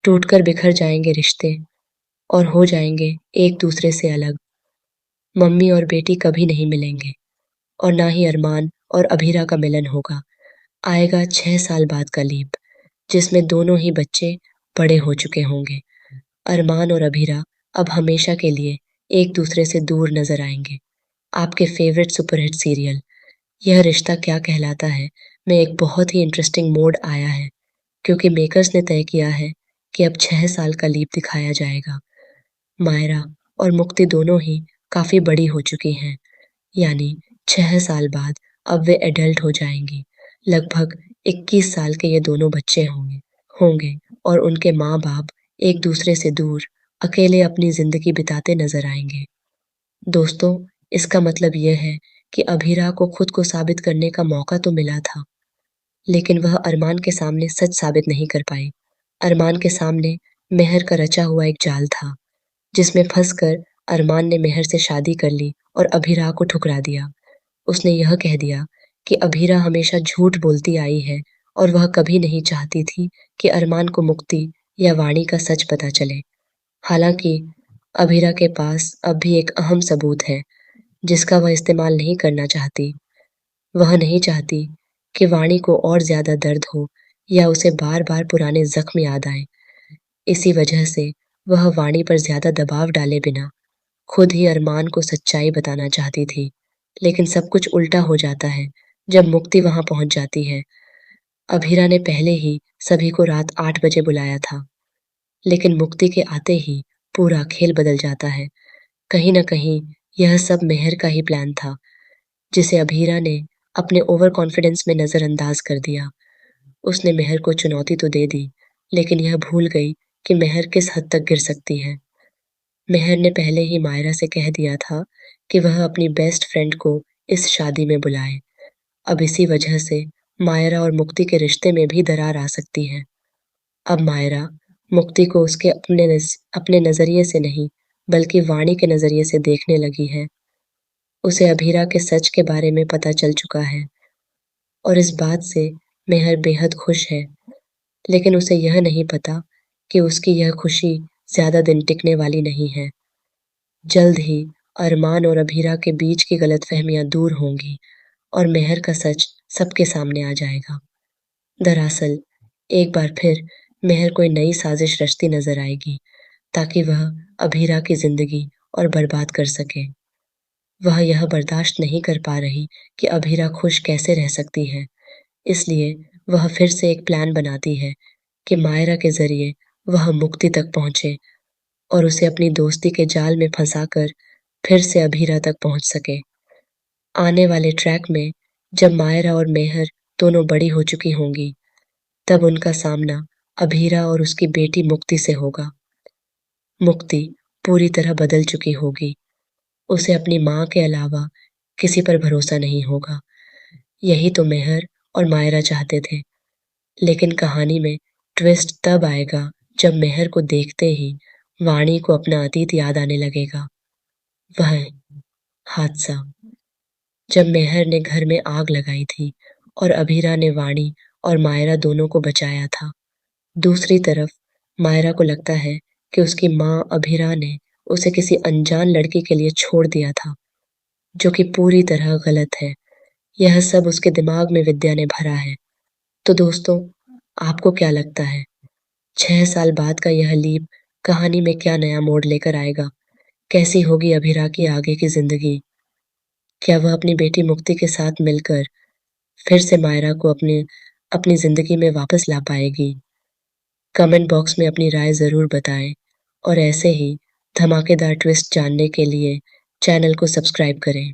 टूटकर बिखर जाएंगे रिश्ते और हो जाएंगे एक दूसरे से अलग। मम्मी और बेटी कभी नहीं मिलेंगे और ना ही अरमान और अभीरा का मिलन होगा। आएगा 6 साल बाद का लीप, जिसमें दोनों ही बच्चे बड़े हो चुके होंगे। अरमान और अभीरा अब हमेशा के लिए एक दूसरे से दूर नजर आएंगे। आपके फेवरेट सुपरहिट सीरियल यह रिश्ता क्या कहलाता है में एक बहुत ही इंटरेस्टिंग मोड आया है, क्योंकि मेकर्स ने तय किया है कि अब 6 साल का लीप दिखाया जाएगा। मायरा और मुक्ति दोनों ही काफी बड़ी हो चुकी हैं, यानी 6 साल बाद अब वे एडल्ट हो जाएंगी। लगभग 21 साल के ये दोनों बच्चे होंगे होंगे और उनके माँ बाप एक दूसरे से दूर अकेले अपनी जिंदगी बिताते नजर आएंगे। दोस्तों, इसका मतलब यह है कि अभीरा को खुद को साबित करने का मौका तो मिला था, लेकिन वह अरमान के सामने सच साबित नहीं कर पाई। अरमान के सामने मेहर का रचा हुआ एक जाल था, जिसमें फंसकर अरमान ने मेहर से शादी कर ली और अभीरा को ठुकरा दिया। उसने यह कह दिया कि अभीरा हमेशा झूठ बोलती आई है और वह कभी नहीं चाहती थी कि अरमान को मुक्ति या वाणी का सच पता चले। हालांकि अभीरा के पास अब भी एक अहम सबूत है, जिसका वह इस्तेमाल नहीं करना चाहती। वह नहीं चाहती कि वाणी को और ज्यादा दर्द हो या उसे बार बार पुराने जख्म याद आए। इसी वजह से वह वाणी पर ज्यादा दबाव डाले बिना खुद ही अरमान को सच्चाई बताना चाहती थी। लेकिन सब कुछ उल्टा हो जाता है जब मुक्ति वहां पहुंच जाती है। अभीरा ने पहले ही सभी को रात 8 बजे बुलाया था, लेकिन मुक्ति के आते ही पूरा खेल बदल जाता है। कहीं ना कहीं यह सब मेहर का ही प्लान था, जिसे अभीरा ने अपने ओवर कॉन्फिडेंस में नजरअंदाज कर दिया। उसने मेहर को चुनौती तो दे दी, लेकिन यह भूल गई कि मेहर किस हद तक गिर सकती है। मेहर ने पहले ही मायरा से कह दिया था कि वह अपनी बेस्ट फ्रेंड को इस शादी में बुलाए। अब इसी वजह से मायरा और मुक्ति के रिश्ते में भी दरार आ सकती है। अब मायरा मुक्ति को उसके अपने नजरिए से नहीं, बल्कि वाणी के नजरिए से देखने लगी है। उसे अभीरा के सच के बारे में पता चल चुका है और इस बात से मेहर बेहद खुश है, लेकिन उसे यह नहीं पता कि उसकी यह खुशी ज्यादा दिन टिकने वाली नहीं है। जल्द ही अरमान और अभीरा के बीच की गलतफहमियां दूर होंगी और मेहर का सच सबके सामने आ जाएगा। दरअसल एक बार फिर मेहर कोई नई साजिश रचती नजर आएगी, ताकि वह अभीरा की जिंदगी और बर्बाद कर सके। वह यह बर्दाश्त नहीं कर पा रही कि अभीरा खुश कैसे रह सकती है, इसलिए वह फिर से एक प्लान बनाती है कि मायरा के जरिए वह मुक्ति तक पहुंचे और उसे अपनी दोस्ती के जाल में फंसाकर फिर से अभीरा तक पहुंच सके। आने वाले ट्रैक में जब मायरा और मेहर दोनों बड़ी हो चुकी होंगी, तब उनका सामना अभीरा और उसकी बेटी मुक्ति से होगा। मुक्ति पूरी तरह बदल चुकी होगी। उसे अपनी माँ के अलावा किसी पर भरोसा नहीं होगा। यही तो मेहर और मायरा चाहते थे, लेकिन कहानी में ट्विस्ट तब आएगा जब मेहर को देखते ही वाणी को अपना अतीत याद आने लगेगा। वह हादसा जब मेहर ने घर में आग लगाई थी और अभीरा ने वाणी और मायरा दोनों को बचाया था। दूसरी तरफ मायरा को लगता है कि उसकी माँ अभीरा ने उसे किसी अनजान लड़की के लिए छोड़ दिया था, जो कि पूरी तरह गलत है। यह सब उसके दिमाग में विद्या ने भरा है। तो दोस्तों, आपको क्या लगता है, 6 साल बाद का यह लीप कहानी में क्या नया मोड़ लेकर आएगा? कैसी होगी अभीरा की आगे की जिंदगी? क्या वह अपनी बेटी मुक्ति के साथ मिलकर फिर से मायरा को अपने अपनी जिंदगी में वापस ला पाएगी? कमेंट बॉक्स में अपनी राय जरूर बताएं और ऐसे ही धमाकेदार ट्विस्ट जानने के लिए चैनल को सब्सक्राइब करें।